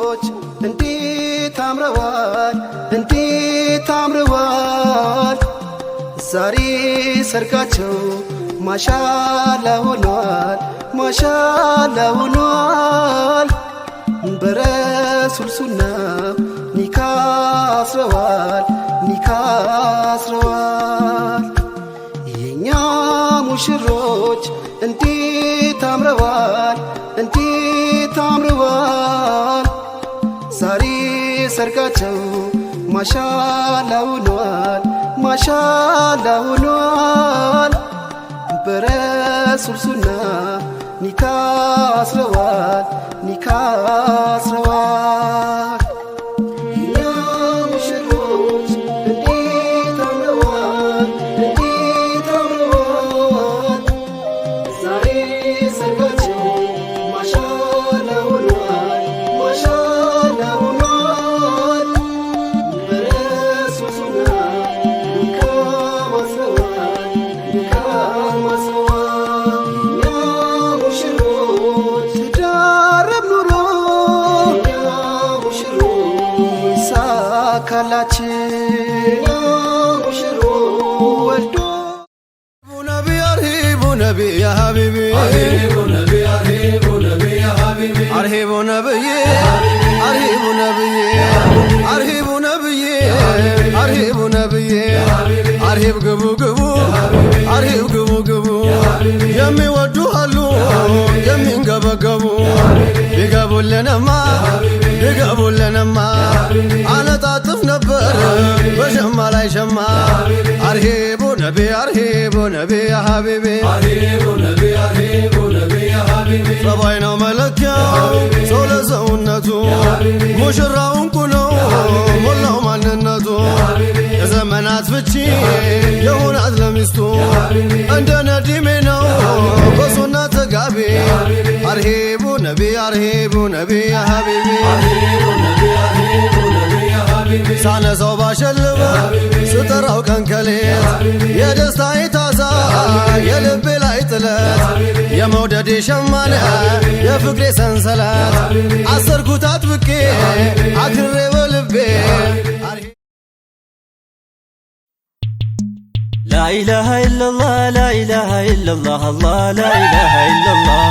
ሙሽሮች እንዴት አምረዋል እንዴት አምረዋል ዛሬ ሰርጋቸው ማሻአላ ሆኗል ማሻአላ ሆኗል በረሱል ሱና ኒካ አስረዋል ኒካ አስረዋል የኛ ሙሽሮች እንዴት አምረዋል እንዴት አምረዋል ዛሬ ሰርጋቸው ማሻአላ ሆኗል ማሻአላ ሆኗል በረሱል ሱና ኒካ አስረዋል ኒካ አስረዋል የኛ ሙሽሮች እንዴት አምረዋል እንዴት አምረዋል ዛሬ ሰርጋቸው ማሻአላ ሆኗል ማሻአላ ሆኗል በረሱል ሱና ኒካ አስረዋል ኒካ አስረዋል የኛ ሙሽሮች ትዳረም ኑሮ የኛ ሙሽሮች ይሳካላችሁ የኛ ሙሽሮች ወልዶ ነቢ አርሂቡ ነቢ ያ ሀቢቢ አርሂቡ ነቢ አርሂቡ ነቢ ያ ሀቢቢ አርሂቡ ነብዬ አርሂቡ ነብዬ አርሂቡ ነብዬ አርሂቡ ነብዬ አርሂብ ግቡ ግቡ አርሂብ ግቡ ግቡ የሚወዱ አሉ የሚንገበገቡ ቢገቡልንማ ቢገቡልንማ አነጣጥፍ ነበር በሸማ ላይ ሸማ አርሂቡ ነቢ ያ ሀቢቢ አርሂቡ ነቢ ያ ሀቢቢ ጸባይ ነው መለኪያው ሰው ለሰውነቱ ሙሽራው እንቁ ነው ሞላው ማንነቱ የዘመናት ፍቺ የሆናት ለሚስቱ እንደ ነዲሜ ነው በሱና ተጋቢ አርሂቡ ነቢ ያ ሀቢቢ ሳነሳው ባሸልበ ስጠራው ቀንከሌት የደስታ ታዛ የልቤ ላይ ጥለት የመውደዴ ሸማነ የፍቅሬ ሰንሰለት አሰርኩት አጥብቄ አክሬ በልቤ لا إله إلا الله لا إله إلا الله الله لا إله إلا الله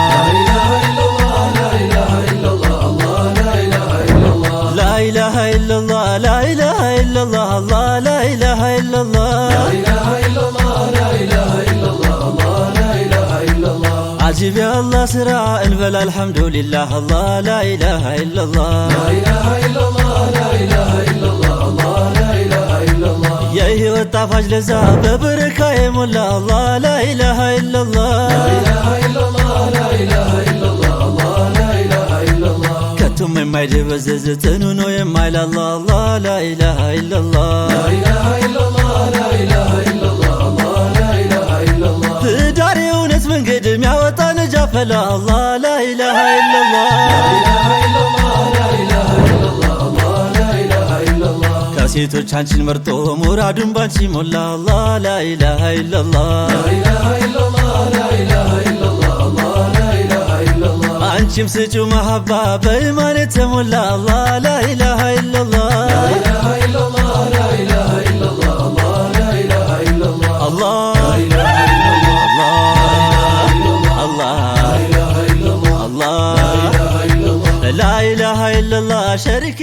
لا إله إلا الله الله لا إله إلا الله لا إله إلا الله لا إله إلا الله الله لا إله إلا الله لا إله إلا الله لا إله إلا الله الله لا إله إلا الله عجيب يا الله سراء البلا الحمد لله الله لا إله إلا الله لا إله إلا الله لا إله إلا الله الله لا إله إلا الله يا هيوت طافج لزا ببركة يمولا الله لا إله إلا الله لا إله إلا الله لا إله إلا الله الله لا إله إلا الله كتم ما يجبزز تنونو يمايل الله الله لا إله إلا الله لا إله إلا الله لا إله إلا الله الله لا إله إلا الله تداري ونس من قدم يا وطن جافلا الله لا إله إلا الله لا إله إلا الله لا إله إلا الله الله لا إله إلا الله ሴቶች አንቺን መርጦ ሙራዱን ባንቺ ሞላ አላህ ላ ኢላሃ ኢላላህ ላ ኢላሃ ኢላላህ ላ ኢላሃ ኢላላህ አላህ ላ ኢላሃ ኢላላህ አንቺም ስጪው መሐባ በኢማን የተሞላ አላህ ላ ኢላሃ ኢላላህ ላ ኢላሃ ኢላላህ ላ ኢላሃ ኢላላህ አላህ ላ ኢላሃ ኢላላህ አላህ ላ ኢላሃ ኢላላህ አላህ ላ ኢላሃ ኢላላህ አላህ ላ ኢላሃ ኢላላህ ሸሪክ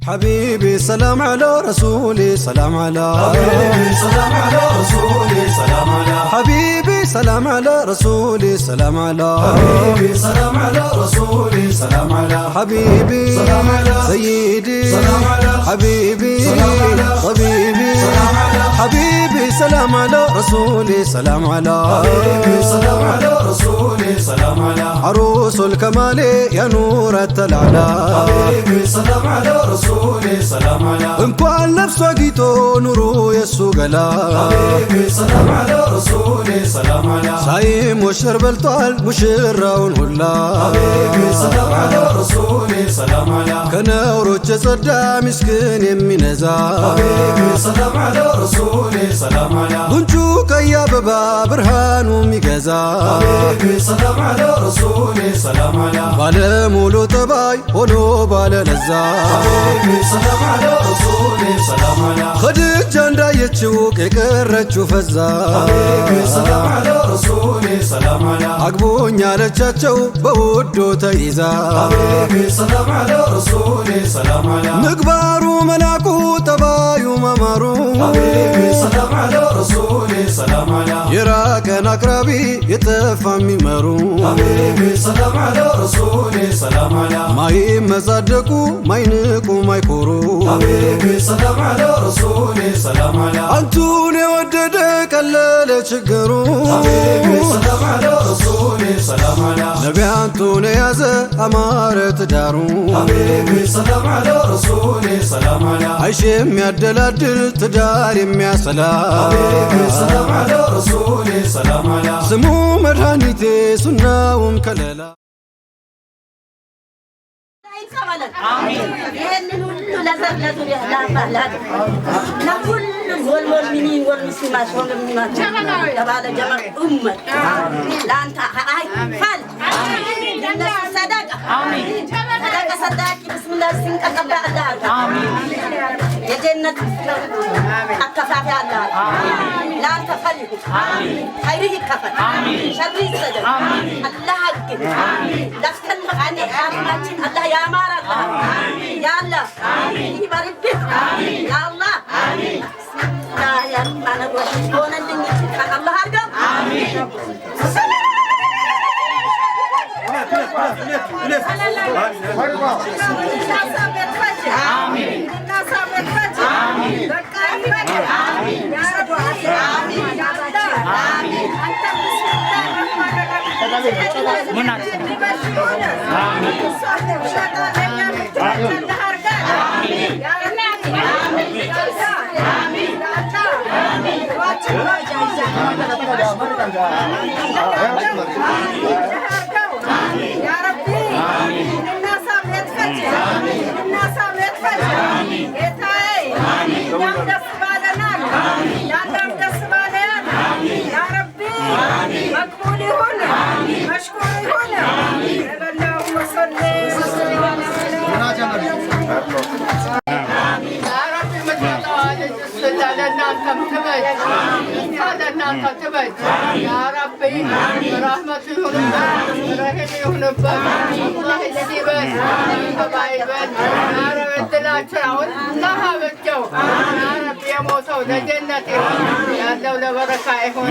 حبيبي سلام على رسولي سلام على حبيبي سلام على رسولي سلام على حبيبي سلام على رسولي سلام على حبيبي سلام على رسولي سلام على حبيبي سلام على سيدي سلام على حبيبي سلام على طبيبي سلام على حبيبي سلام على رسولي سلام على حبيبي سلام على رسولي سلام على عروس الكمال يا نور التلعلى حبيبي سلام على رسولي سلام على انكوان نفسه قيتو نورو يسو قلا حبيبي سلام على رسولي سلام على صايم وشرب الطال مشراون هلا حبيبي سلام على رسولي سلام على كنورو جسدا مسكين يمينزا حبيبي سلام على رسولي سلام على قنجو كيا بابا برهان وميقزا حبيبي سلام على رسولي سلام على بالمولو تباي ونوبا ባለ ለዛ حبيبي سلام على رسولي سلام على خديجة እንዳየችው የቀረችው ፈዛ حبيبي سلام على رسولي سلام على አግቦኛ ለቻቸው በውዶ ተይዛ حبيبي سلام على رسولي سلام على ምግባሩ መላኩ ጠባዩ መማሩ حبيبي سلام على رسولي سلام على የራቀን አቅራቢ የጠፋ የሚመሩ حبيبي سلام على رسولي سلام على ማይመጻደቁ ማይንቁ ማይኮሩ حبيبي سلام على رسولي سلام على አንቱን የወደደ ቀለለ ችግሩ حبيبي سلام على رسولي سلام على ነቢ አንቱን የያዘ አማረ ትዳሩ حبيبي سلام على رسولي سلام على አይሽ የሚያደላድል ትዳር የሚያሰላ حبيبي سلام على رسولي سلام على ስሙ መድኃኒቴ ሱናውም ከለላ آمين. ይሄንን ሁሉ ለዘርለቱ ያላፋላት ለሁሉ ወልሙእሚኒን ወልሙስሊማት ወልሙእሚናት ለባለ ጀማዕ ኡመት ላንተ አይፋል ሰደቃ ሰደቃ ሰዳቂ ብስሚላህ ሲንቀቀባ አላህ የጀነት አከፋፊ አላህ ላንተ ፈልግ ኸይርህ ይከፈል ሸርህ ይሰደድ አላህ አግድ ለፍተን አኔ አማችን አላህ ያማራ يا الله يبارك فيك يا الله لا يا ربنا وشكون اللي كان الله هرجع يا ربي الناس يتفجر الناس يتفجر يتاي يا دس بالنا يا دس بالنا يا ربي مقبول هنا مشكور هنا اللهم صل وسلم يا ربي متعال لنا كم تبج لنا كم تبج يا ربي برحمتك رحمتك الله يسيبك حبايبك يا رب تلاچاون الله بجو يا ربي يا موسى لجنتك يا دولة بركة يكون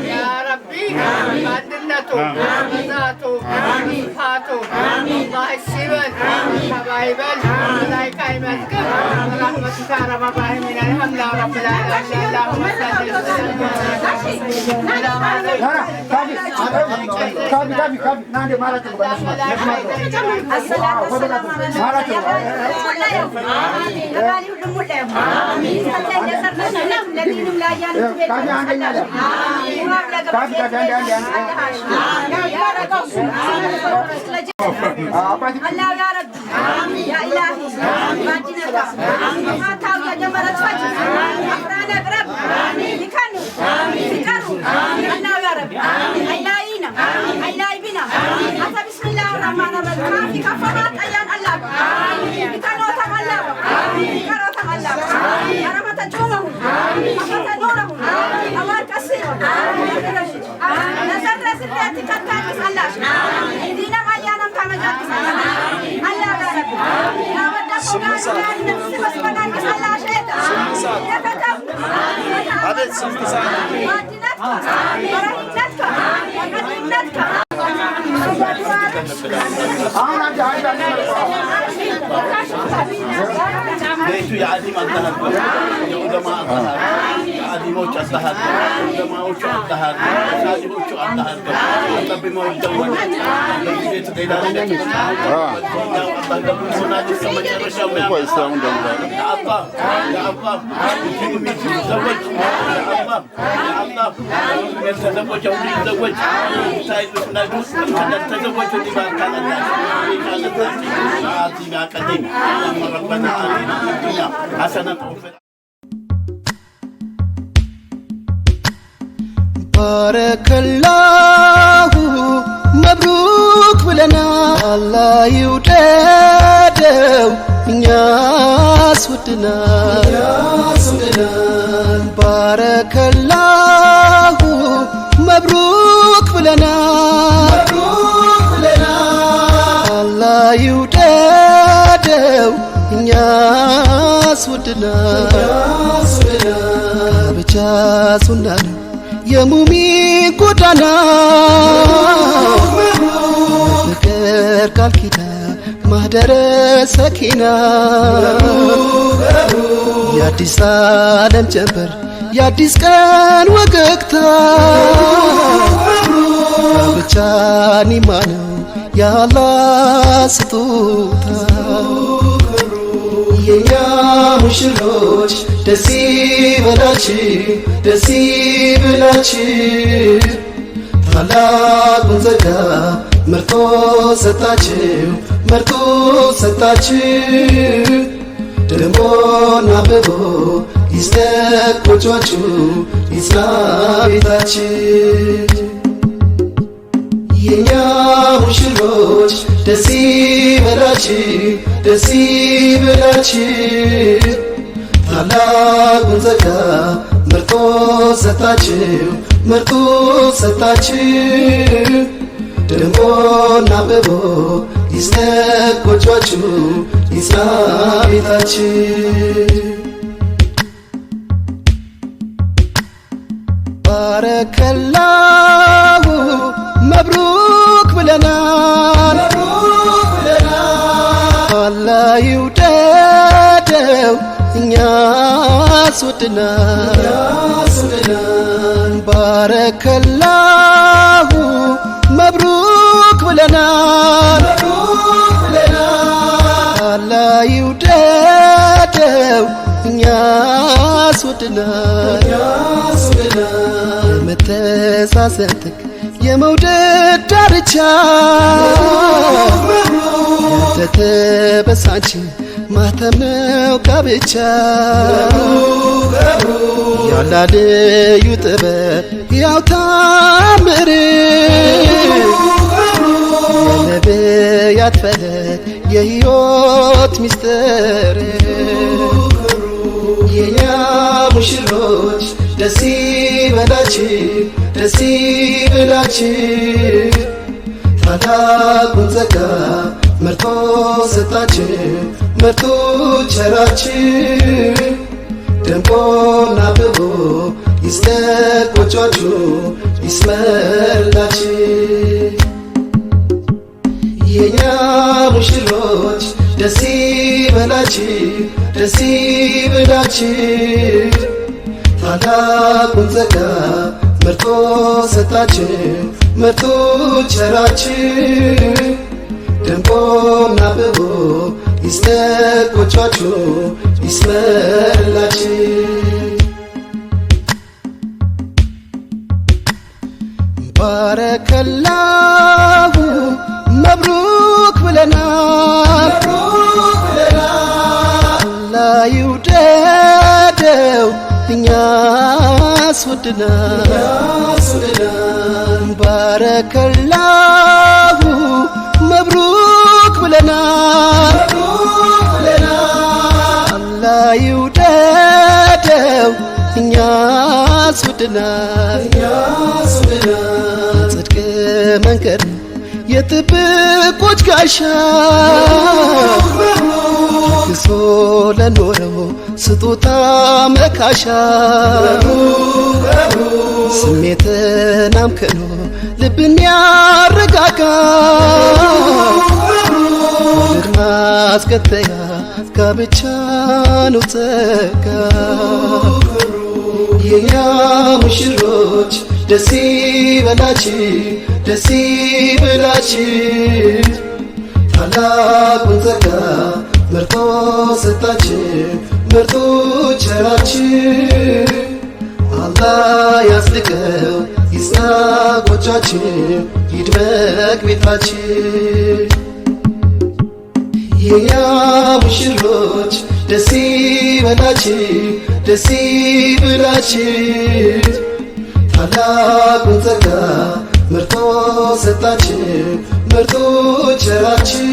يا ربي عدنته ذاته فاتو الله يسيبك حبايبك ملائكة يمسك رحمتك يا رب العالمين الحمد لله رب العالمين اللهم صل وسلم الله يا رب يا إلهي باجنك ما تاو يا جمرة فجر أفرانا قرب لكانوا فكروا الله يا رب أيلاينا أيلاي بنا أتا بسم الله الرحمن الرحيم في كفرات أيان الله بكانوا تملا بكانوا تملا يا رب تجومه مفتا نوره أمار كسير نزر سريات كتان بس الله دينا ما يانم تمجد بس الله الله يا رب يا ودك وقال نفسي بس بدان بس الله شيطان يا فتح هذا السمسار مادينتك برهينتك وقديمتك بيتو يا عديم الذهب يا علماء الذهب يا عديموش الذهب علماءوش الذهب ساجبوش الذهب طب ما يدون بيت ديلان يا الله قبل سنة السماء يرشا يا الله يا الله تزوج يا الله يا الله يتزوج او يتزوج سايد نجوس تزوج دبار كان الناس كان الناس آتينا قديم ربنا آتنا في الدنيا حسنة بارك الله مبروك بلنا الله يودد ያስወድናል ባረከላሁ መብሩክ ብለናል አላህ ይውደደው እኛስ ወድናል ብቻ ሱና ነው የሙሚን ጎዳና ፍቅር ቃል ኪዳን ማህደረ ሰኪና የአዲስ ዓለም ጀንበር የአዲስ ቀን ወገግታ ብቻ ኒማ ነው የአላህ ስጦታ የኛ ሙሽሮች ደስ ይበላችሁ ደስ ይበላችሁ ታላቁን ጸጋ መርጦ ሰጣችሁ ደሞና አብቦ ይስነቅ ጎጆአችሁ ይጽና ቤታችሁ የኛ ሙሽሮች ደስ ይበላችሁ ደስ ይበላችሁ ታላቁን ጸጋ መርጦ ሰጣችሁ ደሞና አብቦ ይስነቅ ጎጆአችሁ ይጽና ቤታችሁ ባረከላሁ መብሩክ ብለናል አላህ ይውደደው እኛስ ወድናል ባረከላሁ መብሩክ ብለናል አላህ ይውደደው እኛስ ወድናል የመተሳሰብ ጥግ የመውደድ ዳርቻ ያልተበሳች ማተም ነው ጋብቻ ያላ ልዩ ጥበብ ያው ታምር የነቢያት ፈለግ የሕይወት ሚስጥር የኛ ሙሽሮች ደስ ይበላችሁ ታላቁን ጸጋ መርጦ ቸራችሁ ደምቆና አብቦ ይስነቅ ጎጆአችሁ ይስመርላችሁ የኛ ሙሽሮች ደስ ይበላችሁ ታላቁን ጸጋ መርጦ ቸራችሁ ደምቆና አብቦ ይስነቅ ጎጆአችሁ ይስመርላችሁ ባረከላሁ መብሩክ ብለናል አላህ ይውደደው እኛስ ወድናል ባረከላሁ መብሩክ ብለናል አላህ ይውደደው እኛስ ወድናል ጽድቅ መንገድ የጥብቆች ጋሻ ክሶ ለኖረው ስጦታ መካሻ ስሜትን አምክኖ ልብን ያረጋጋ ወግ ማስከተያ ጋብቻ ነው ጸጋ የኛ ሙሽሮች ደስ ይበላችሁ ታላቁን ጸጋ መርጦ ቸራችሁ አላህ ያጽድቀው ይጽና ጎጆአችሁ ይድመቅ ቤታችሁ የኛ ሙሽሮች ደስ ይበላችሁ ታላቁን ጸጋ መርጦ ቸራችሁ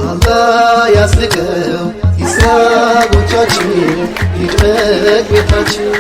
አላህ ያጽድቀው ይጽና ልጆቻችን ይድረግ ቤታችን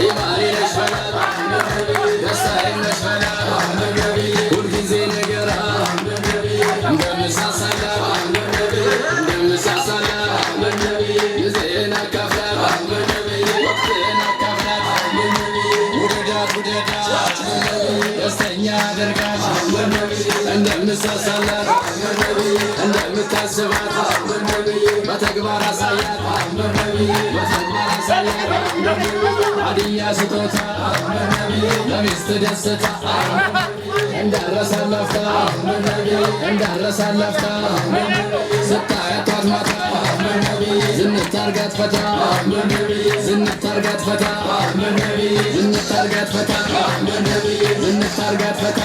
Imari እንደምትሳሳላት እንደምታስባት በተግባር አሳያት በተግባር አሳያት ሀዲያ ስጦታ ለሚስት ደስታ እንዳረሳለፍታ እንዳረሳለፍታ ስታያት ጧት ማታ ዝንት አርጋት ፈታ ዝንት አርጋት ፈታ ዝንት አርጋት ፈታ ዝንት አርጋት ፈታ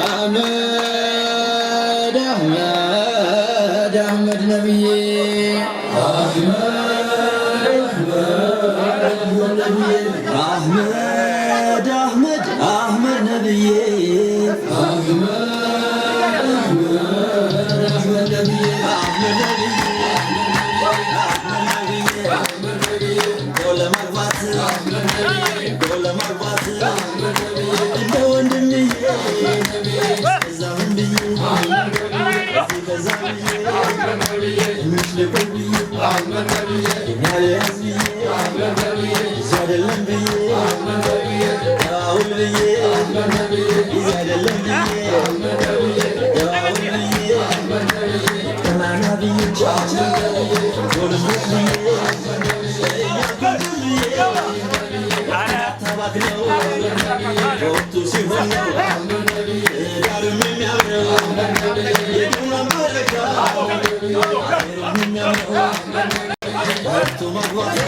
አህመድ አህመድ አህመድ ነብዬ አህመድ አህመድ አህመድ ነብዬ እንደ ወንድምዬ እዛሁን ብዬ በዛ ብዬ ትንሽ ልቆይ ብዬ ያለያዝ ብዬ እዚህ አይደለም ብዬ ደዋውል ብዬ እዚህ አይደለም ብዬ ደዋውል ብዬ ጠናና ብዬ ጎልሞት ብዬ ታባክነው ወቅቱ ሲሆን ነው ዳሩም የሚያምረው የዱራን በረካ አገሩም የሚያምረው ወቅቱ መግባት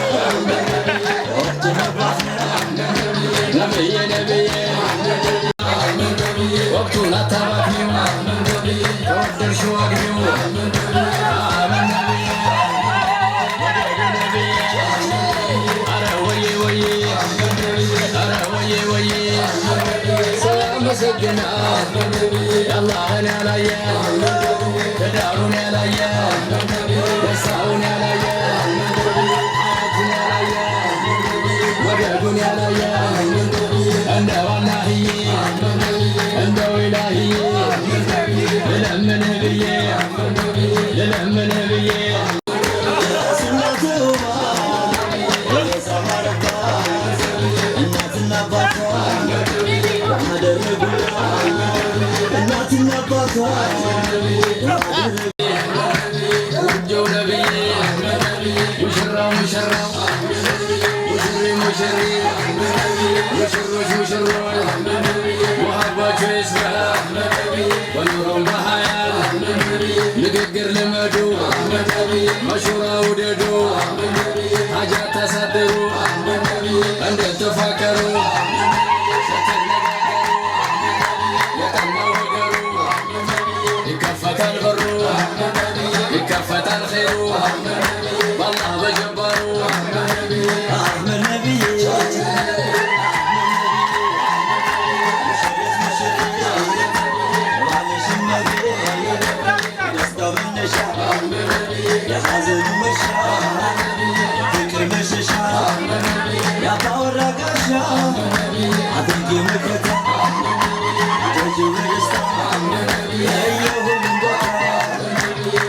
ወቅቱ መግባት ነብዬ ነብዬ ወቅቱን አታባክኒው ከወደድሽው አግቢው ሰላመሰግና አላህን ያላየ ትዳሩን ያላየ ደስታውን ያላየ ሀያቱን ያላየ ወደዱን ያላየ እንደው አላህዬ እንደው ኢላህዬ ልለምንህ ብዬ ልለምንህ ብዬ ውዴው ነብዬ ሙሽራው ሙሽራው ሙሽሪ ሙሽሪ ሙሽሮች ሙሽሮች ውሃባቸው ይስራ በኑሮም በሀያል ንግግር ልመዱ መሹራ ውደዱ ሀጃት ታሳድሩ እንደተፋቀሩ ይከፈታል በሩ ይከፈታል ኸይሩ በአላህ በጀባሩ አህመድ ነብዬ ደስታው መነሻ የሐዘኑ መርሻ ፍቅር መሸሻ ያባወራ ጋሻ አድርጌ መከታ አደጅው በደስታ ያየሁልን ቦታ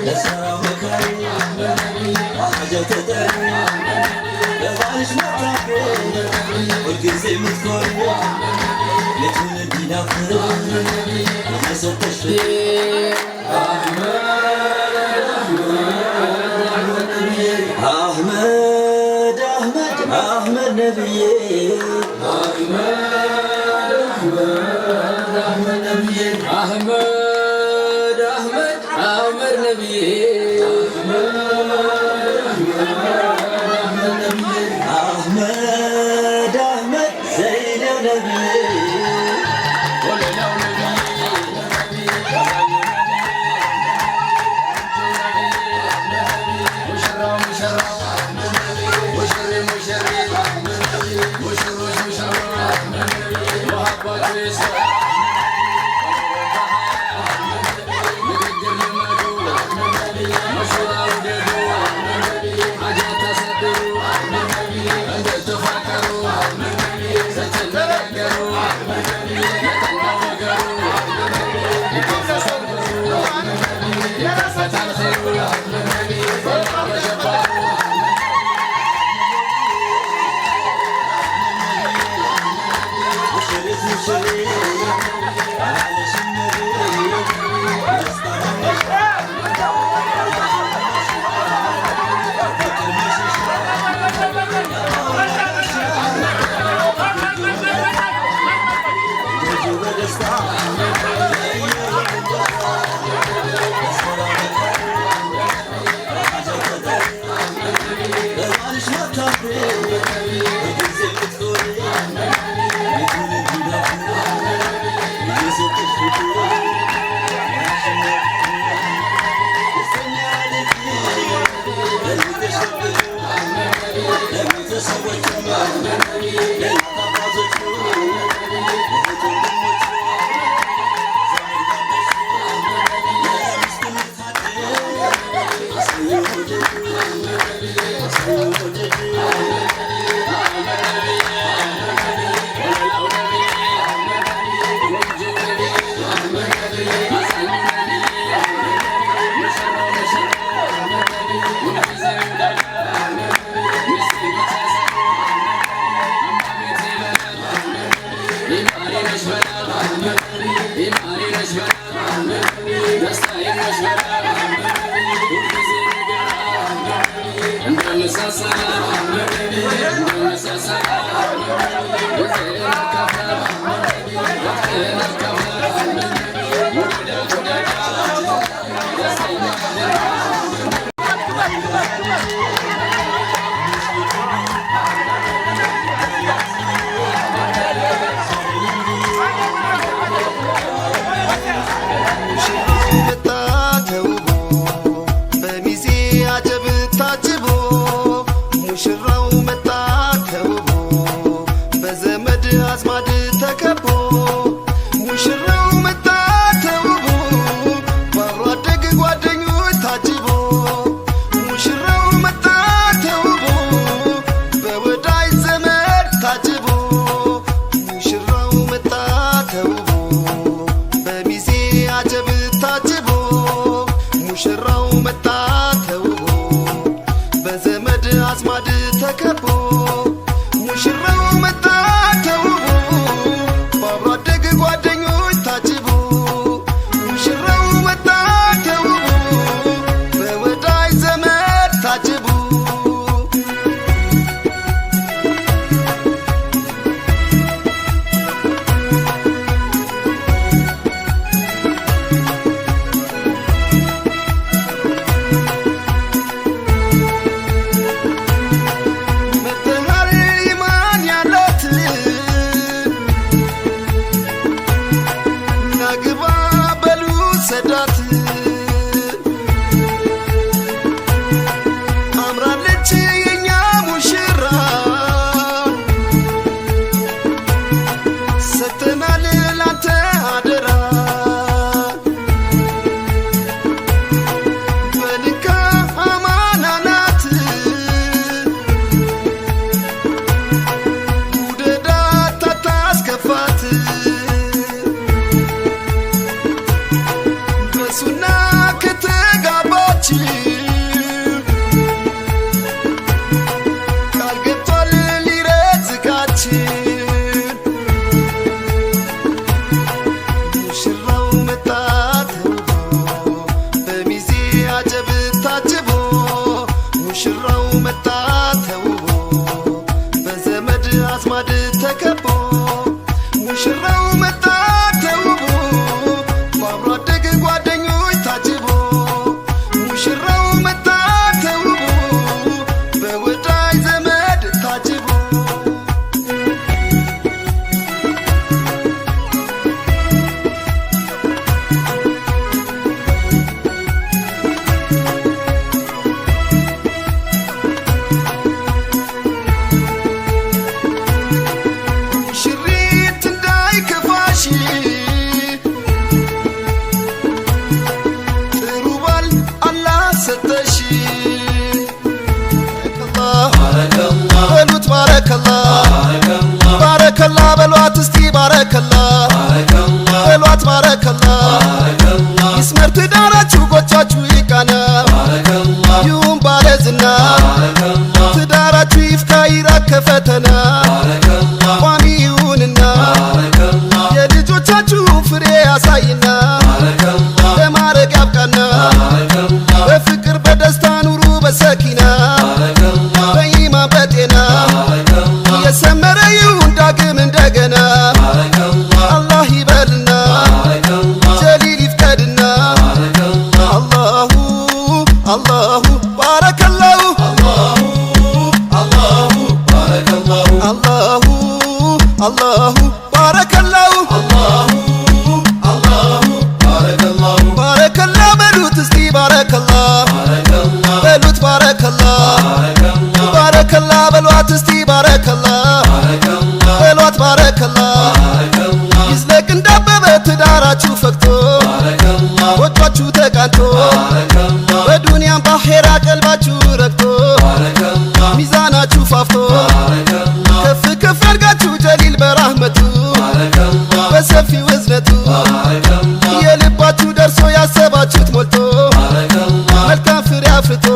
ለሥራው መካሪ ሐጃው ተጠሪ ለባልሽ መጣፌ ሁልጊዜ የምትኮሪ የቱን እንዲናፍር የሰጠሽ አህመድ አህመድ አህመድ ነብዬ አህመድ አህመድ አህመድ ነብዬ አህመድ አህመድ ዘይነው ነብዬ ወለላው ሙሽራው ሙሽራው ሙሽሪ ሙሽሪ ሙሽሮች ሙሽሮች ውሃባቸው ይስራ ንግግር ልመዱ ኢማኔ ነሽ ደስታዬ ነሽ እንደምሳሳ ባረከላ በሏት እስቲ ባረከላ በሏት ባረከላ ይስመር ትዳራችሁ ጎቻችሁ ይቃና ይሁን ባለዝና ትዳራችሁ ይፍካ ይራቅ ከፈተና ቋሚ ይሁንና የልጆቻችሁ ፍሬ ያሳይና ለማረግ ያብቃና በፍቅር በደስታ ኑሩ በሰኪና በኢማን በጤና የሰመረ ይሁን ዳግም እንደገና አላህ ይበልና ጀሊል ይፍቀድና አላሁ አላሁ ባረከላሁ አላሁ አላሁ ባረከላሁ ባረከላ በሉት እስቲ ባረከላ በሉት ባረከላ ባረከላ በሏት እስቲ ባረከላ በሏት ባረከላ ይዝለቅ እንዳበበ ትዳራችሁ ፈክቶ ጎጇችሁ ተቃንቶ በዱንያም ባኼራ ቀልባችሁ ረግቶ ሚዛናችሁ ፋፍቶ ከፍ ከፍ አድርጋችሁ ጀሊል በራህመቱ በሰፊው እዝነቱ የልባችሁ ደርሶ ያሰባችሁት ሞልቶ መልካም ፍሬ አፍርቶ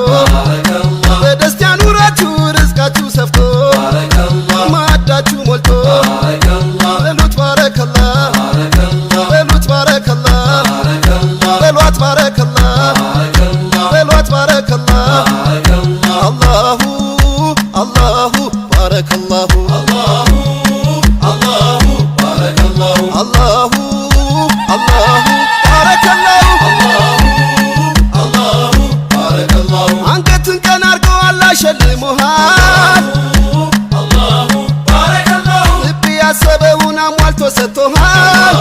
በደስታ ኑራችሁ ርዝቃችሁ ሰፍቶ ማዕዳችሁ ሞልቶ በሉት ባረከላ ሰጥቶሃል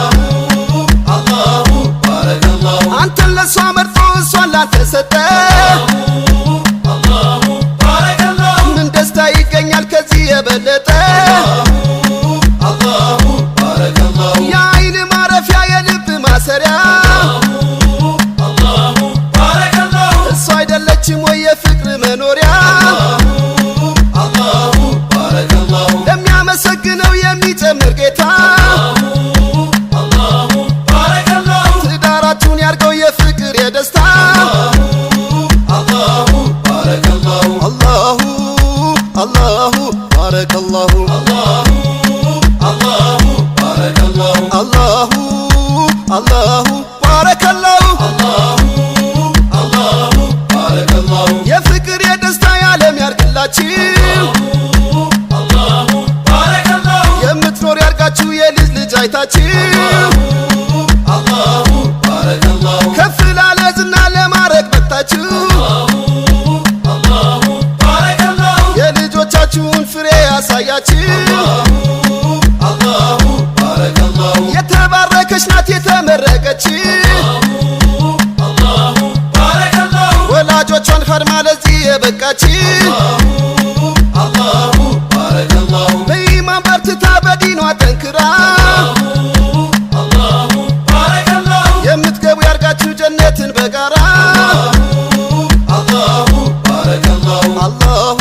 አላሁ ባረከላሁ አንተን ለሷ መርጦ እሷን ላንተ ሰጠ አላሁ ባረከላሁ ምን ደስታ ይገኛል ከዚህ የበለጠ አላሁ ባረከላሁ የአይን ማረፊያ የልብ ማሰሪያ አላሁ ባረከላሁ እሷ አይደለችም ወይ የፍቅር መኖሪያ አላሁ ባረከላሁ ለሚያመሰግነው የሚጨምር ጌታ አላሁ ባረከላሁ ትዳራችሁን ያርገው የፍቅር የደስታ አላሁ ባረከላሁ አላሁ አላሁ ባረከላሁ አላሁ ባረከላሁ አላሁ አላሁ ባረከላሁ አላሁ ባረከላሁ የፍቅር የደስታ የዓለም ያርግላችሁ አላሁ ባረከላሁ የምትኖር ያርጋችሁ የልጅ ልጅ አይታችሁ አላሁ ባረከላሁ ከፍ ላለ ዝና ለማረግ በቅታችሁ አላሁ ባረከላሁ የልጆቻችሁን ፍሬ ያሳያችሁ አላሁ ባረከላሁ የተባረከች ናት የተመረቀች አላሁ ባረከላሁ ወላጆቿን ኸድማ ለዚህ የበቃች አላሁ ባረከላሁ በኢማን በርትታ በዲኗ ጠንክራ አላሁ ባረከላሁ የምትገቡ ያርጋችሁ ጀነትን በጋራ አላሁ ባረከላሁ አላሁ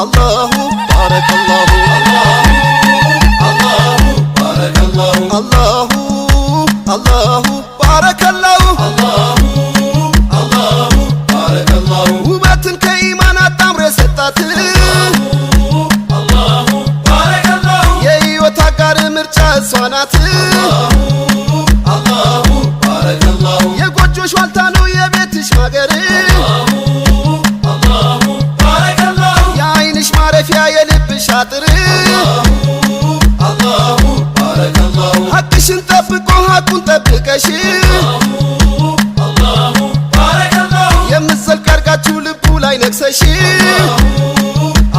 አላሁ ባረከላሁ አላሁ ባረከላሁ አላሁ አላሁ ባረከላሁ አላሁ ባረከላሁ ውበትን ከኢማን አጣምሮ የሰጣት አላሁ ባረከላሁ የሕይወት አጋር ምርጫ እሷ ናት አላሁ ባረከላሁ የጎጆሽ ዋልታ ነው የቤትሽ ማገር አላሁ ባረከላሁ የአይንሽ ማረፊያ የልብሽ አጥር አላሁ ባረከላሁ ሐቅሽን ጠብቆ ሐቁን ጠብቀሽ አላሁ ባረከላሁ የምትዘልቅ ያርጋችሁ ልቡ ላይ ነግሰሽ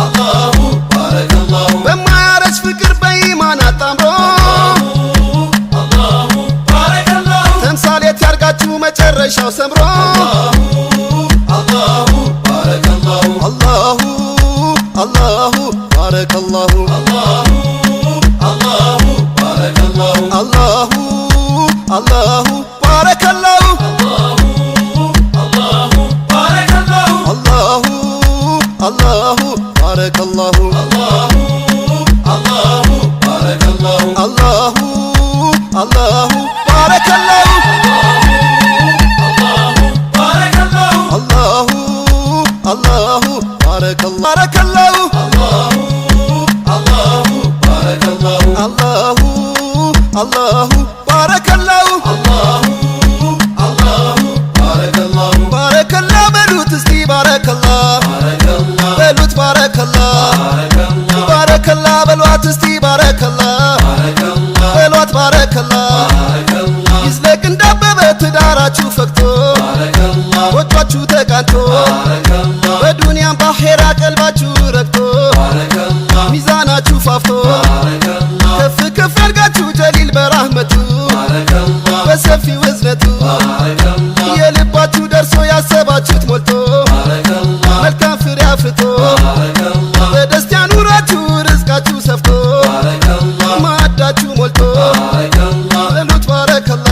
አላሁ ባረከላሁ በማያረጅ ፍቅር በኢማን አጣምሮ አላሁ ባረከላሁ ተምሳሌት ያርጋችሁ መጨረሻው ሰምሮ አላሁ ባረከላሁ አላሁ አላሁ ባረከላሁ አላሁ ባረከላሁ አላሁ አላሁ ባረከላሁ አላሁ ባረከላሁ አላሁ አላሁ ባረከላሁ አላሁ ባረከላሁ አላሁ አላሁ ባረከላሁ ባረከላሁ አላሁ አላሁ ባረከላሁ አላሁ ባረከላሁ አላሁ አላሁ ባረከላሁ አላሁ ባረከላሁ ባረከላ በሉት እስቲ ባረከላ በሉት ባረከላ ባረከላ በሏት እስቲ ባረከላ በሏት ባረከላ ይዝለቅ እንዳበበ ትዳራችሁ ፈክቶ ጎጇችሁ ተቃንቶ በዱንያም ባኼራ ቀልባችሁ ረግቶ ሚዛናችሁ ፋፍቶ ከፍ ከፍ ያርጋችሁ ጀሊል በራህመቱ በሰፊው እዝነቱ የልባችሁ ደርሶ ያሰባችሁት ሞልቶ መልካም ፍሬ አፍርቶ በደስታ ኑራችሁ ርዝቃችሁ ሰፍቶ ማዕዳችሁ ሞልቶ በሉት ባረከላ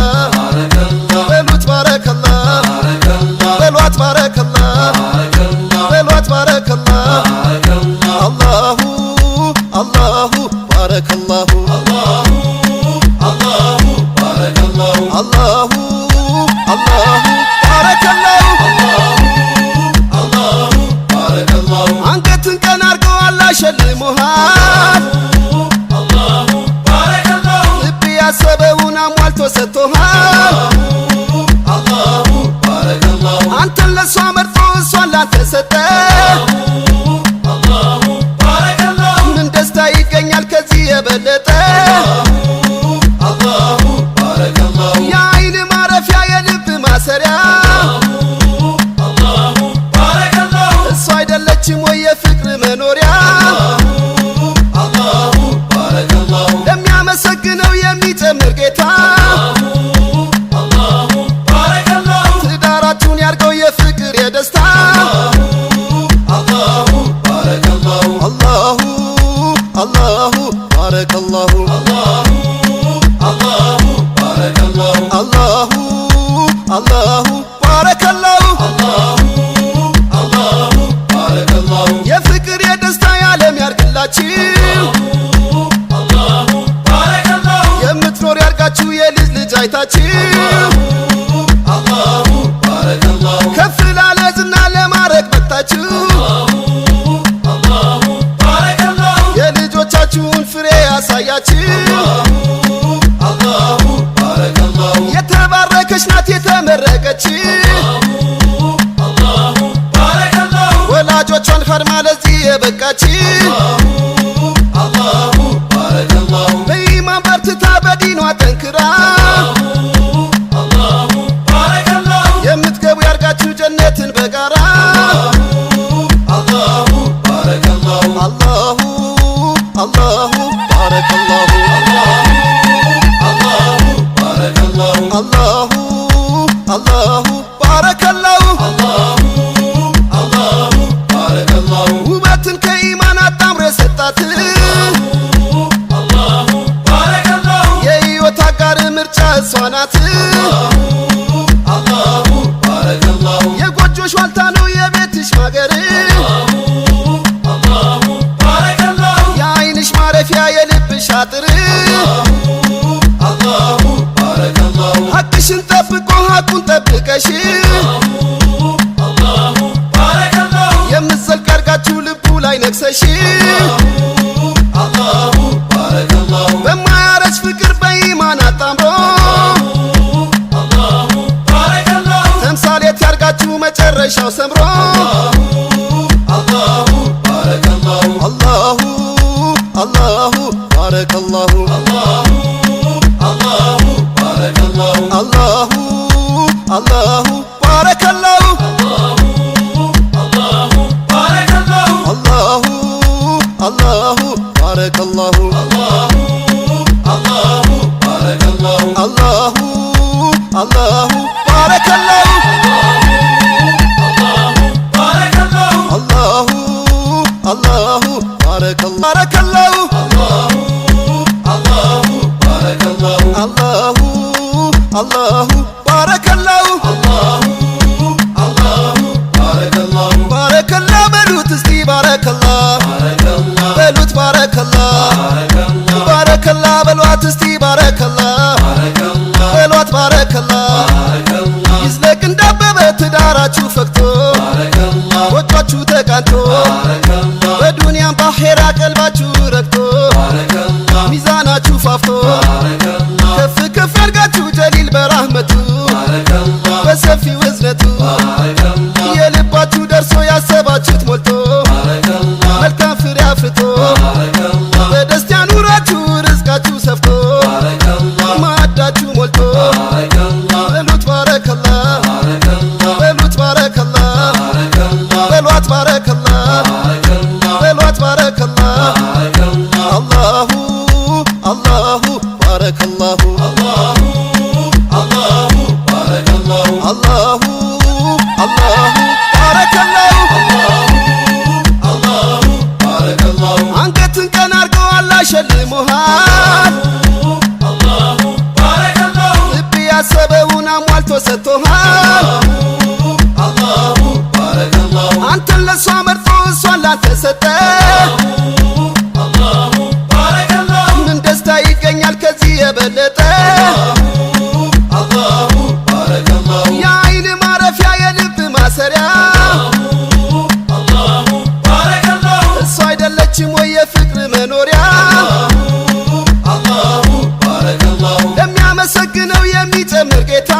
በሉት ባረከላ በሏት ባረከላ በሏት ባረከላ አላሁ አላሁ ባረከላሁ አላሁ ባረከላሁ አላሁ አላሁ ባረከላሁ አላሁ ባረከላሁ አንገትን ቀን አርገው አላህ ሸልሞሃል አላሁ ባረከላሁ ልብ ያሰበውን አሟልቶ ሰጥቶሃል አላሁ ባረከላሁ አንተን ለሷ መርጦ እሷን ላንተ ሰጠ አላሁ ባረከላሁ ምን ደስታ ይገኛል ከዚህ የበለጠ አላሁ ባረከላሁ የአይን ማረፊያ የልብ ማሰሪያ አላሁ ባረከላሁ እሷ አይደለችም ወይ የፍቅር መኖሪያ አላሁ ባረከላሁ ለሚያመሰግነው ባረከላሁ አላሁ ባረከላሁ የፍቅር የደስታ የዓለም ያርግላችሁ የምትኖር ያርጋችሁ የልጅ ልጅ አይታችሁ ከፍ ላለ ዝና ለማረግ በቅታችሁ የልጆቻችሁን ፍሬ ያሳያችሁ የተባረከች ናት የተመረቀች ወላጆቿን ኸድማ ለዚህ የበቃች በኢማን በርትታ በዲኗ ጠንክራ የምትገቡ ያርጋችሁ ጀነትን በጋራ አላሁ ባረከላሁ አላሁ ባረከላሁ ውበትን ከኢማን አጣምሮ የሰጣት የሕይወት አጋር ምርጫ እሷ ናት የጎጆሽ ዋልታ ነው የቤትሽ ማገር የዓይንሽ ማረፊያ የልብሽ አጥር ሐቅሽን ጠብቆ ሐቁን ጠብቀሽ የምትዘልቅ ያርጋችሁ ልቡ ላይ ነግሰሽ በማያረጅ ፍቅር በኢማን አጣምሮ ተምሳሌት ያርጋችሁ መጨረሻው ሰምሮ አላሁ ባረከላሁ አላሁ ባረከላሁ አላሁ ባረከላሁ አላሁ ባረከላሁ አላሁ ባረከላሁ አላሁ ባረከላሁ ባረከላ በሉት እስቲ ባረከላ በሉት ባረከላ ባረከላ በሏት እስቲ ባረከላ በሏት ባረከላ ይዝለቅ እንዳበበ ትዳራችሁ ፈክቶ ጎጇችሁ ተቃንቶ በዱንያም ባኼራ ቀልባችሁ ረግቶ ሚዛናችሁ ፋፍቶ ከፍ ከፍ ያርጋችሁ ጀሊል በራህመቱ በሰፊው እዝነቱ የልባችሁ ደርሶ ያሰባችሁት ሞልቶ መልካም ፍሬ አፍርቶ በደስታ ኑራችሁ ርዝቃችሁ ሰፍቶ ማዕዳችሁ ሞልቶ በሉት ባረከላ በሉት ባረከላ በሏት ባረከላ በሏት ባረከላ አላሁ ባረከላሁ አላሁ ባረከላሁ አንገትን ቀን አርገው አላህ ሸልሞሃል ልብ ያሰበውን አሟልቶ ሰጥቶሃል አንተን ለሷ መርጦ እሷን ላንተ ሰጠ ምን ደስታ ይገኛል ከዚህ የበለጠ የዓይን ማረፊያ የልብ ማሰሪያ እሷ አይደለችም ወይ የፍቅር መኖሪያ ለሚያመሰግነው የሚጨምር ጌታ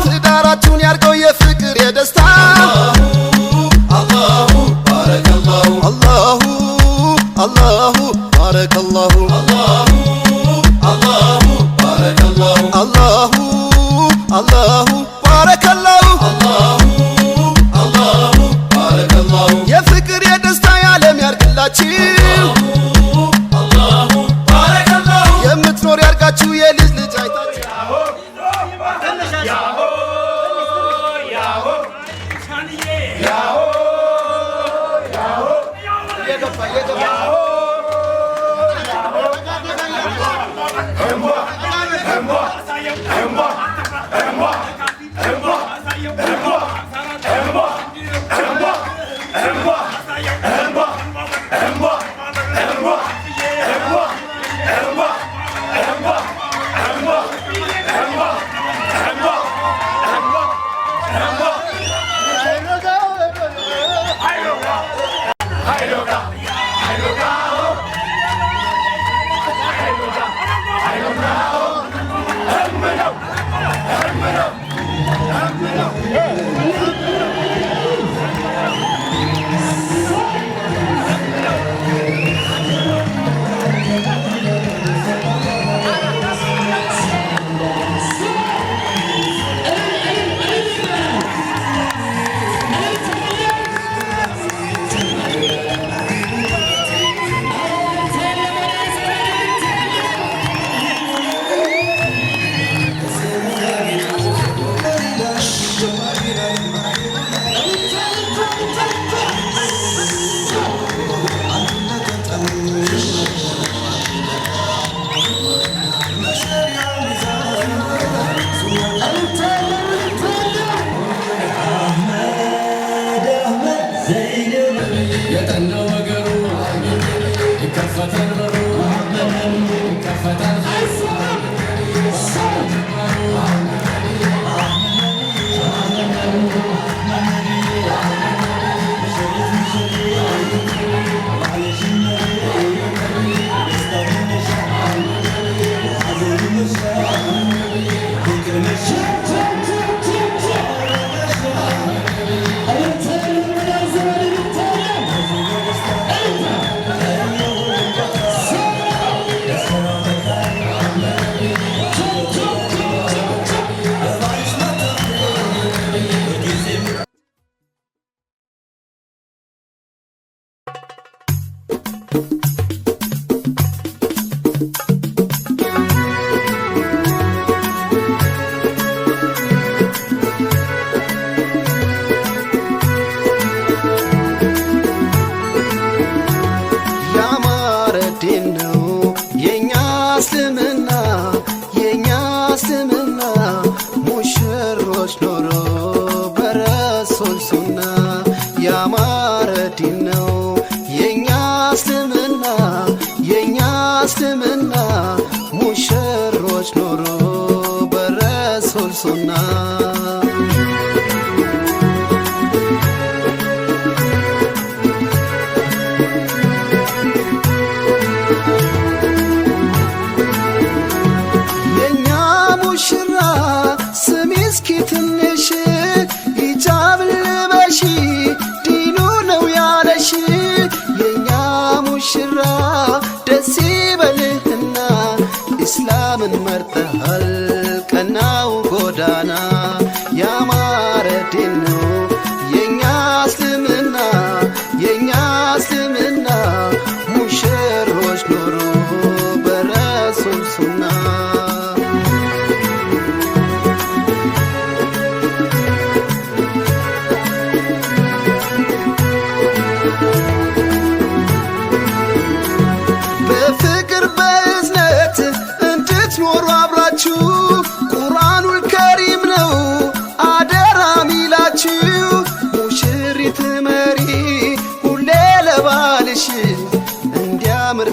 ትዳራችሁን ያርገው የፍቅር የደስታ አላሁ ባረከላሁ አላሁ ባረከላሁ የፍቅር የደስታ የዓለም ያርግላችሁ የምትኖር ያርጋችሁ የልጅ ልጅ አይታችሁ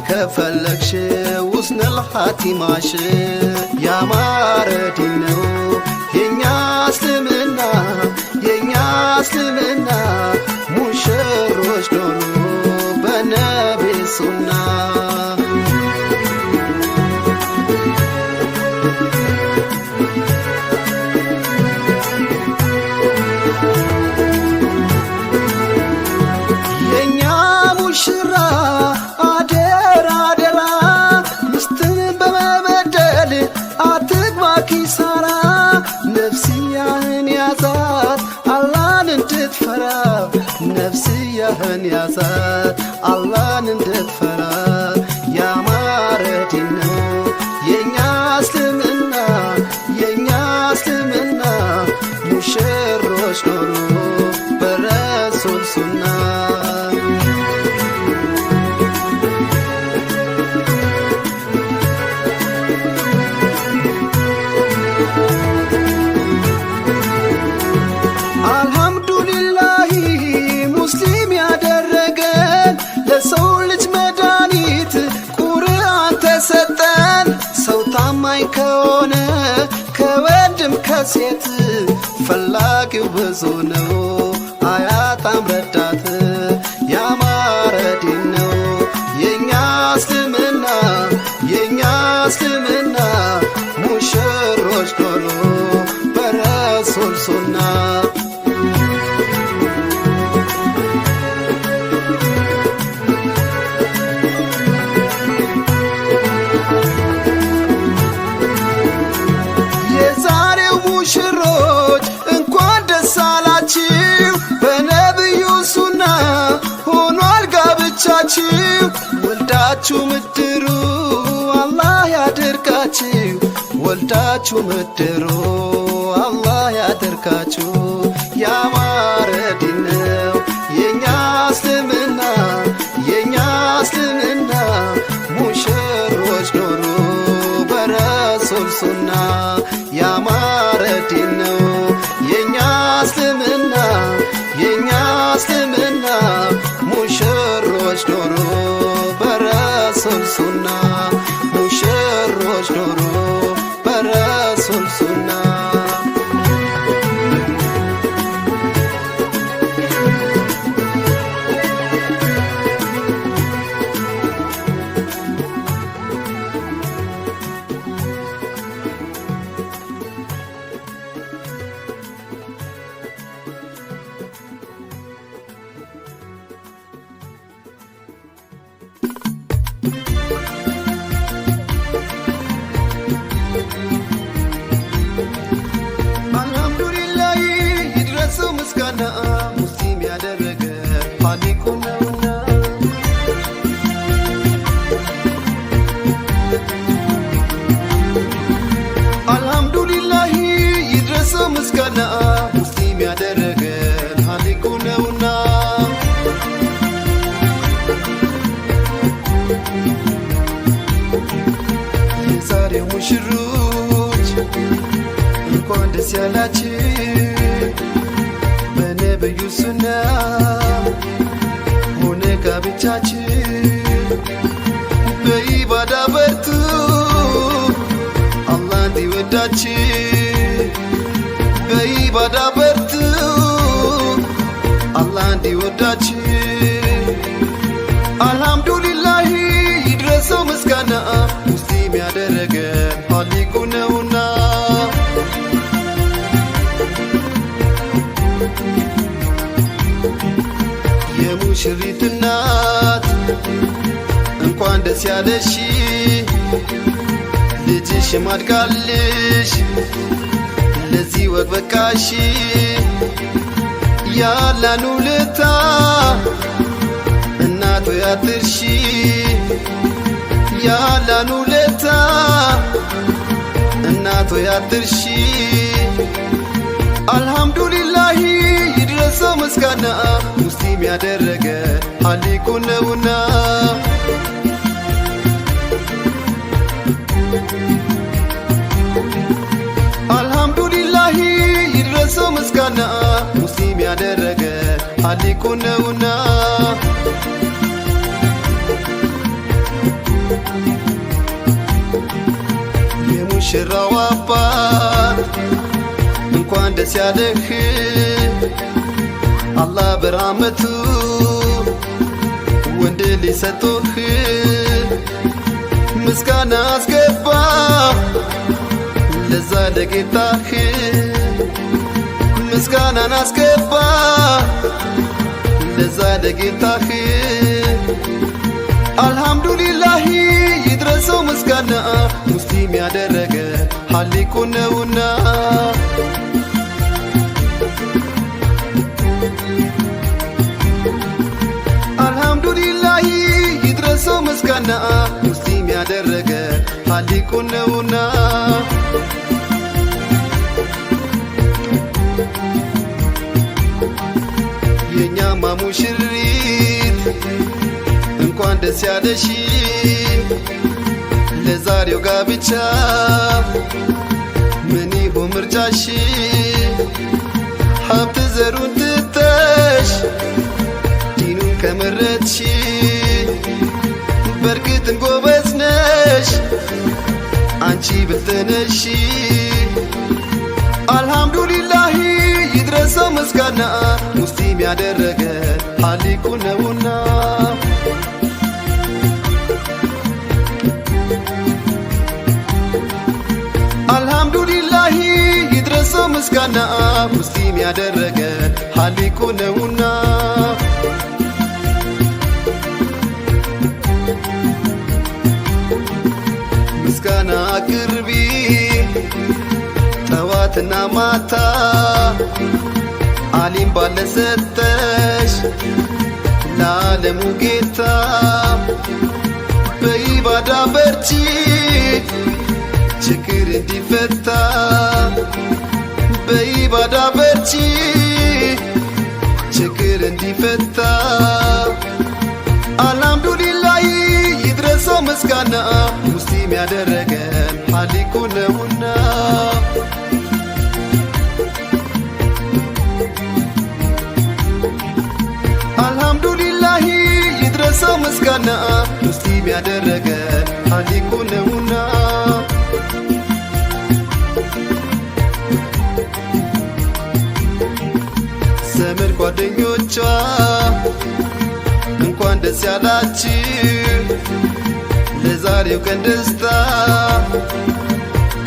ከፈለግሽ ውስነል ኻቲማሽ ያማረ ዲን ነው የኛ እስልምና ሙሽሮች ኖሩ በነቢ ሱና የኛ ሙሽራ ነፍስያህን ያዛት አላህን እንድትፈራ ከሆነ ከወንድም ከሴት ፈላጊው ብዙ ነው አያጣም ረዳት ያማረ ዲን ነው የኛ እስልምና የኛ እስልምና ሙሽሮች ዶሎ በረሱል ሱና የዛሬው ሙሽሮች እንኳን ደስ አላችሁ በነብዩ ሱና ሆኗል ጋብቻችሁ ወልዳችሁ ምድሩ አላህ ያድርጋችሁ ወልዳችሁ ምድሩ አላህ ያድርጋችሁ ያማረ ዲን ነው የኛ እስልምና የኛ እስልምና ሙሽሮች ኖሩ በረሱል ሱና ያማረ ዲን ነው የኛ እስልምና የኛ እስልምና ሙሽሮች ኖሩ በረሱል ሱና ሙሽሮች ኖሩ በረሱል ሱና አልሐምዱሊላህ ይድረሰው ምስጋና ሙስሊም ያደረገ ኻሊቁ ነውና አልሐምዱሊላህ ይድረሰው ምስጋና ሙስሊም ያደረገ ኻሊቁ ነውና የዛሬው ሙሽሮች እንኳን ደስ ያላችሁ በነብዩ ሱና ሆነ ጋብቻችሁ በኢባዳ በርቱ አላህ እንዲወዳችሁ በኢባዳ በርቱ አላህ እንዲወዳችሁ አልሐምዱሊላህ ይድረሰው ምስጋና ሙስሊም ያደረገ ኻሊቁ ነውና የሙሽሪት እናት እንኳን ደስ ያለሽ ልጅሽ ማድጋልሽ ለዚህ ወግ በቃሽ ያላን ውለታ እናቶ ያትርሺ ያላን ውለታ እናቶ ያትርሺ አልሐምዱሊላህ ይድረሰው ምስጋና ሙስሊም ያደረገ ኻሊቁ ነውና አልሐምዱሊላህ ይድረሰው ምስጋና ሙስሊም ያደረገ ኻሊቁ ነውና የሙሽራው አባት እንኳን ደስ ያለህ አላህ በራመቱ ወንድ ሊሰጥህ ምስጋና አስገባ ለዛ ለጌታህ ምስጋናን አስገባ ለዛ ለጌታህ አልሐምዱሊላህ ይድረሰው ምስጋና ሙስሊም ያደረገ ኻሊቁ ነውና አልሐምዱሊላህ ይድረሰው ምስጋና ሙስሊም ያደረገ ኻሊቁ ነውና የኛማ ሙሽሪት እንኳን ደስ ያለሽ ለዛሬው ጋብቻ ምን ይሁን ምርጫሽ ሀብት ዘሩን ትተሽ ዲኑን ከመረጥሽ በርግጥም ጎበዝ ነሽ አንቺ አንቺ ብትነሺ አልሐምዱሊላህ ይድረሰው ምስጋና ሙስሊም ያደረገ ሀሊቁ ነውና አልሐምዱሊላህ ይድረሰው ምስጋና ሙስሊም ያደረገ ሀሊቁ ነውና ምስጋና አቅርቢ ጠዋትና ማታ አሊም ባለሰጠሽ ለዓለሙ ጌታ በኢባዳ በርቺ ችግር እንዲፈታ በኢባዳ በርቺ ችግር እንዲፈታ አልሐምዱሊላህ ይድረሰው ምስጋና ሙስሊም ያደረገን ሀሊቁ ነውና አልሐምዱሊላህ ይድረሰው ምስጋና ሙስሊም ያደረገን ሀሊቁ ነውና ዘመድ ጓደኞቿ እንኳን ደስ ያላችሁ ለዛሬው ቀን ደስታ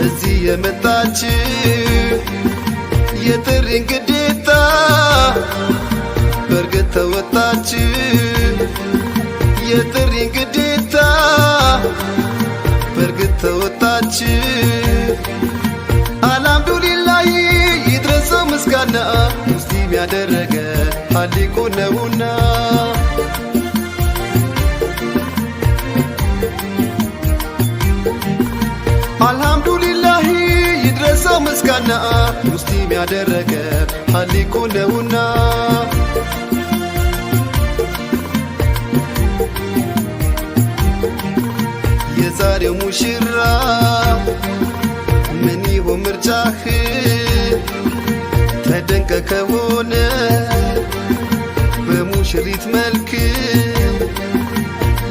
እዚህ የመጣችሁ የጥሪን ግዴታ በርግጥ ተወጣችሁ የጥሪን ግዴታ በርግጥ ተወጣችሁ አልሐምዱሊላህ ይድረሰው ምስጋና ሙስሊም ያደረገ ሀሊቁ ነውና አልሐምዱሊላህ ይድረሰው ምስጋና ሙስሊም ያደረገ ሀሊቁ ነውና የዛሬው ሙሽራ ምን ይሆን ምርጫህ ተደንቀ ከሆነ በሙሽሪት መልክ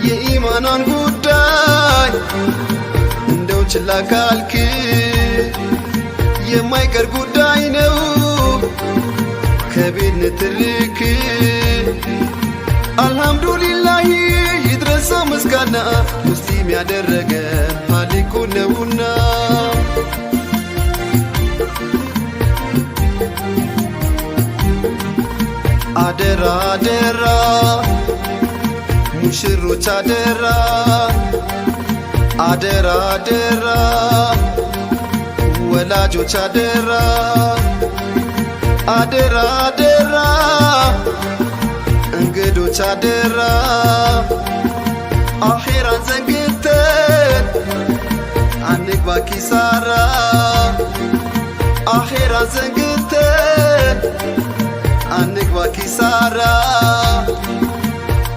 የኢማኗን ጉዳይ እንደው ችላ ካልክ የማይቀር ጉዳይ ነው ከቤት ንትርክ አልሐምዱሊላህ ይድረሰው ምስጋና ሙስሊም ያደረገ ሀሊቁ ነውና አደራ አደራ ሙሽሮች አደራ አደራ አደራ ወላጆች አደራ አደራ አደራ እንግዶች አደራ አኺራን ዘንግተን አንግባ ኪሳራ አኺራን ዘንግተን አንግባ ኪሳራ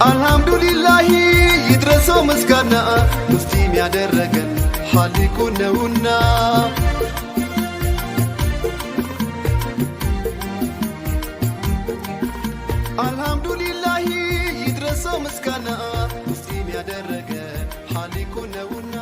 አልሐምዱሊላህ ይድረሰው ምስጋና ሙስሊም ያደረገን ሀሊቁ ነውና አልሐምዱሊላህ ይድረሰው ምስጋና ሙስሊም ያደረገን ሀሊቁ ነውና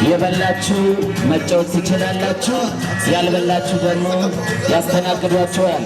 የበላችሁ መጫወት ትችላላችሁ፣ ያልበላችሁ ደግሞ ያስተናግዷቸዋል።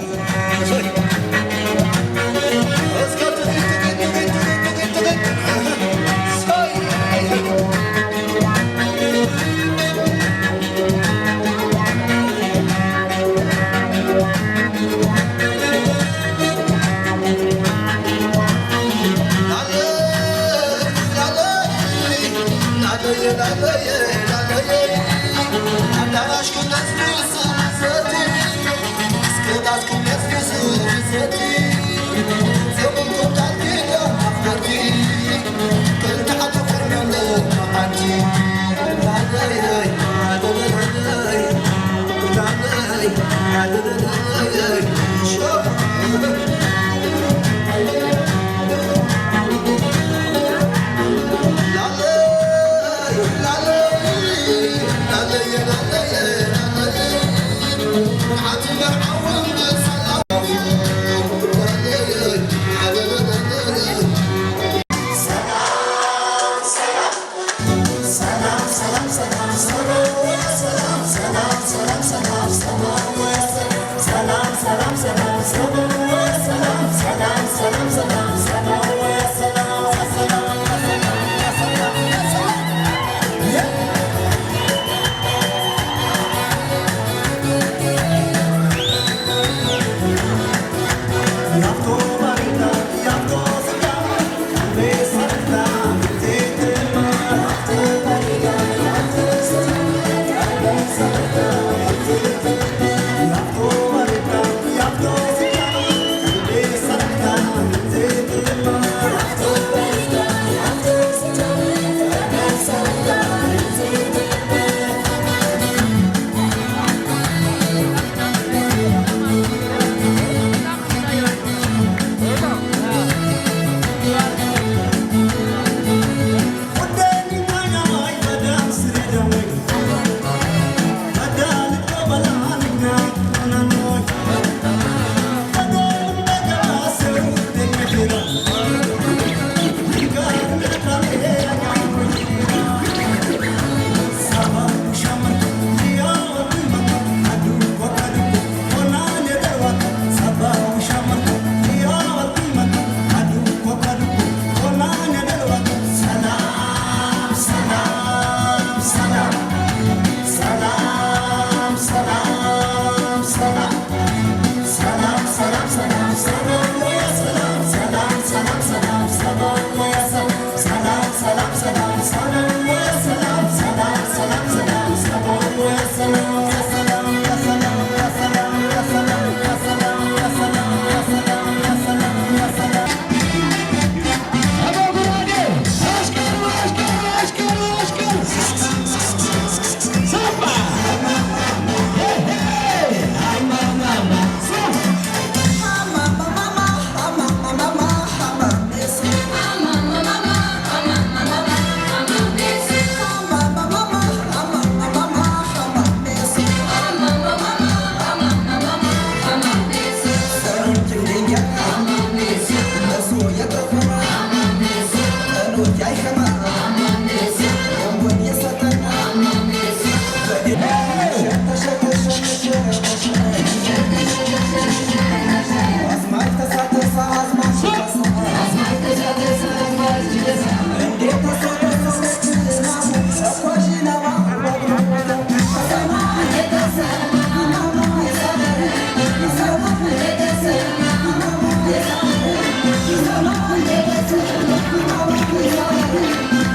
Thank you.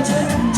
Georgia.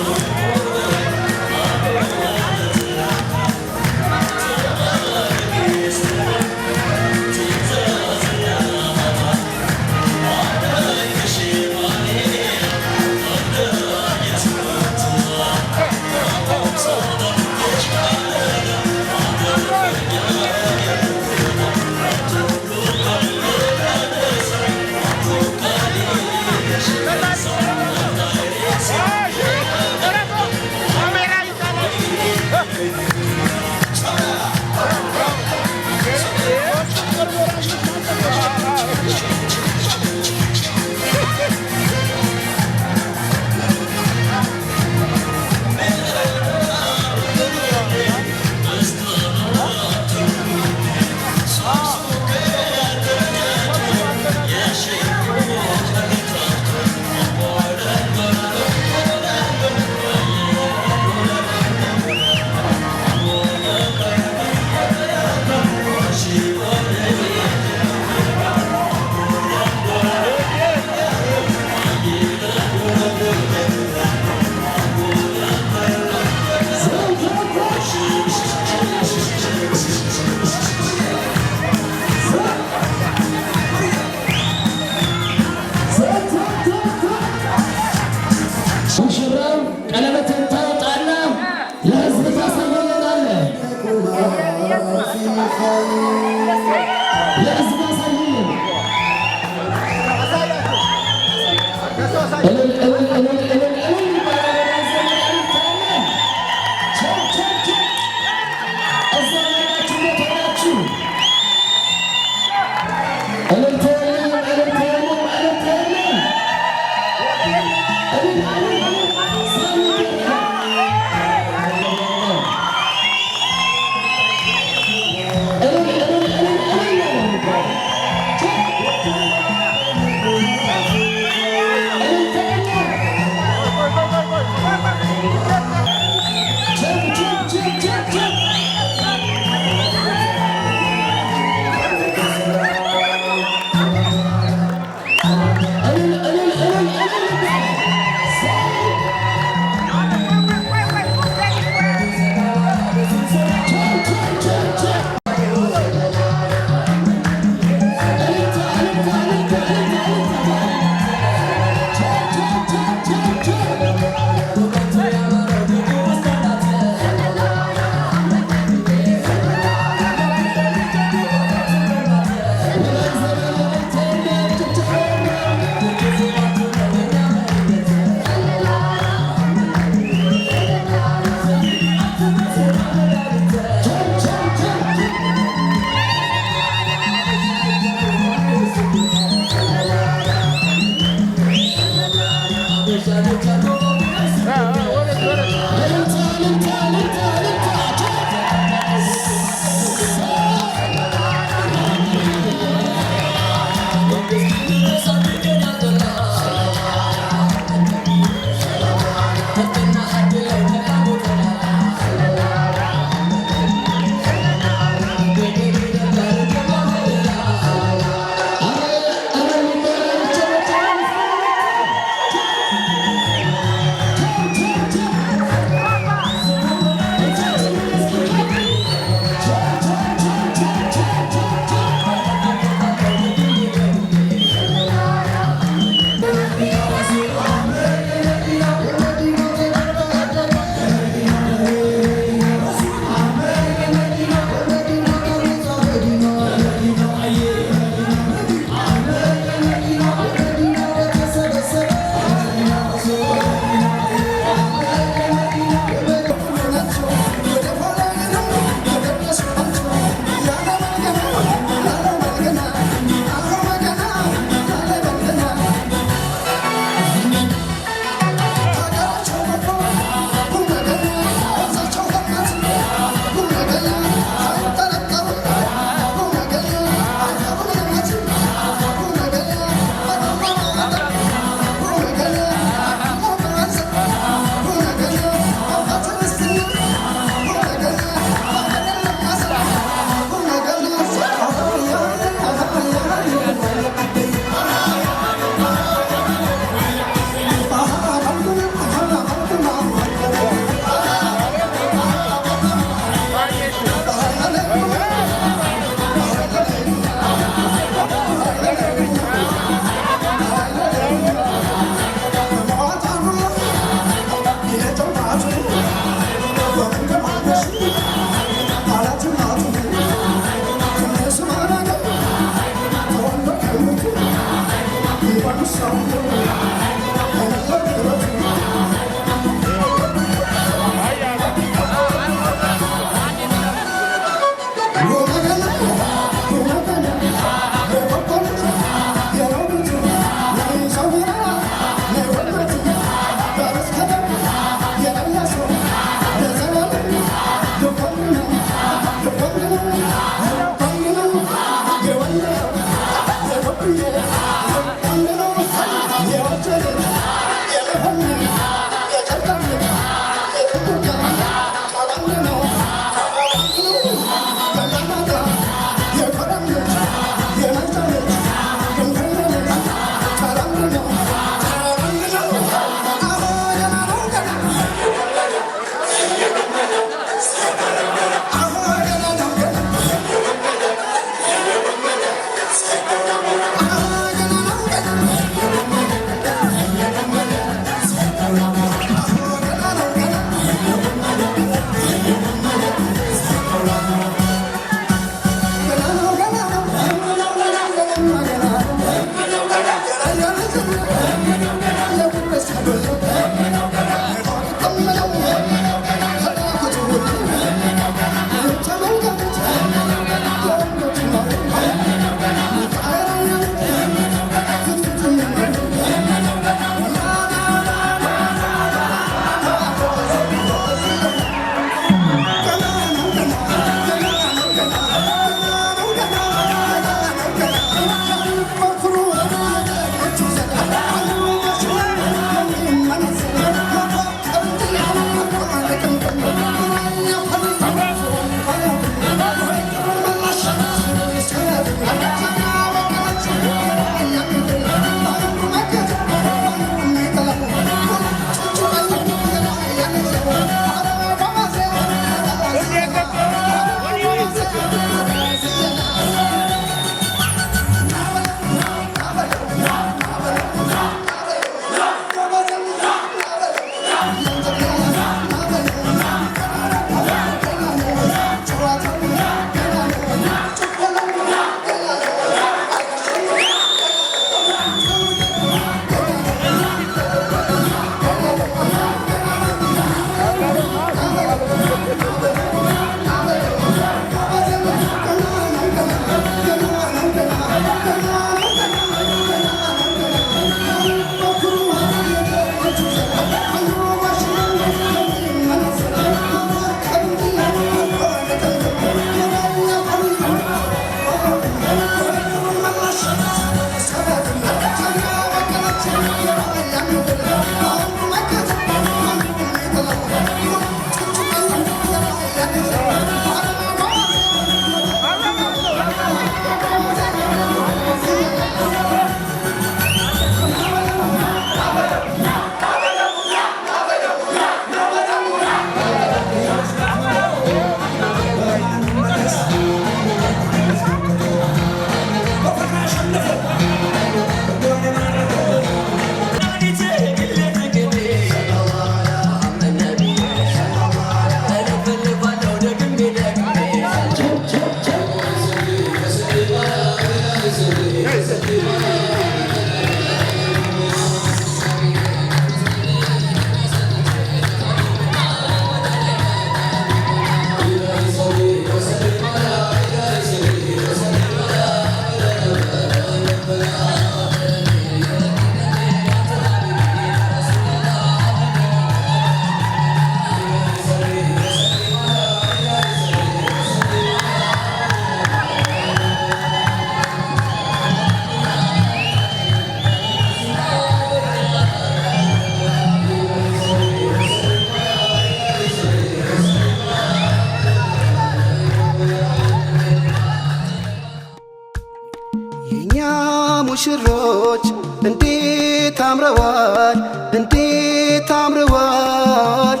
እንዴት አምረዋል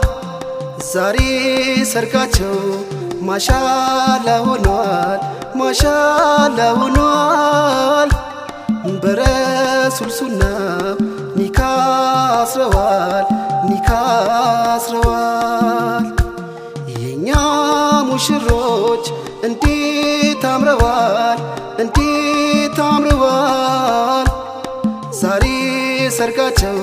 ዛሬ ሰርጋቸው ማሻአላ ሆኗል ማሻአላ ሆኗል በረሱል ሱና ኒካ አስረዋል ኒካ አስረዋል የኛ ሙሽሮች እንዴት አምረዋል እንዴት አምረዋል ዛሬ ሰርጋቸው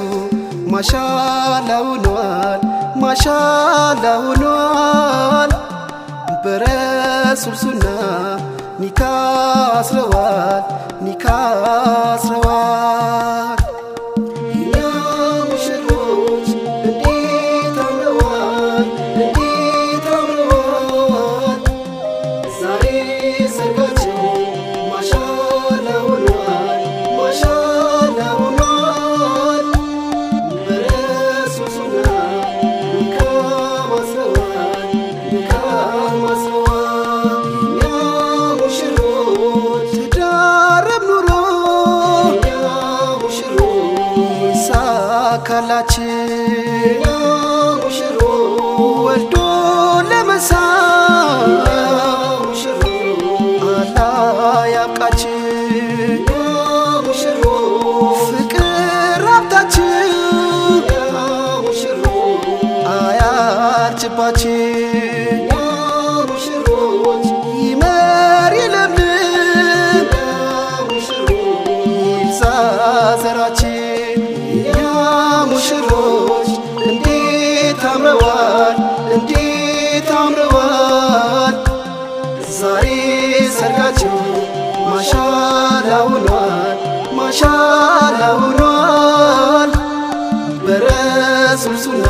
ማሻአላ ሆኗል ማሻአላ ሆኗል በረሱል ሱና ኒካ አስረዋል ኒካ አስረዋል የኛ ሙሽሮች እንዴት አምረዋል እንዴት አምረዋል ዛሬ ሰርጋቸው ማሻአላ ሆኗል ማሻአላ ሆኗል በረሱል ሱና ኒካ አስረዋል ኒካ አስረዋል የኛ ሙሽሮች ትዳረም ኑሮ የኛ ሙሽሮች ይሳካላችሁ የኛ ሙሽሮች ወልዶ ለመሳም የኛ ሙሽሮች አላህ ያብቃችሁ የኛ ሙሽሮች ፍቅር ሀብታችሁ የኛ ሙሽሮች አያርጅባችሁ የኛ ሙሽሮች ይመር ይለምልም የኛ ሙሽሮች ይብዛ ዘራችሁ የኛ ሙሽሮች እንዴት አምረዋል እንዴት አምረዋል ዛሬ ሰርጋቸው ማሻአላ ሆኗል ማሻአላ ሆኗል በረሱል ሱና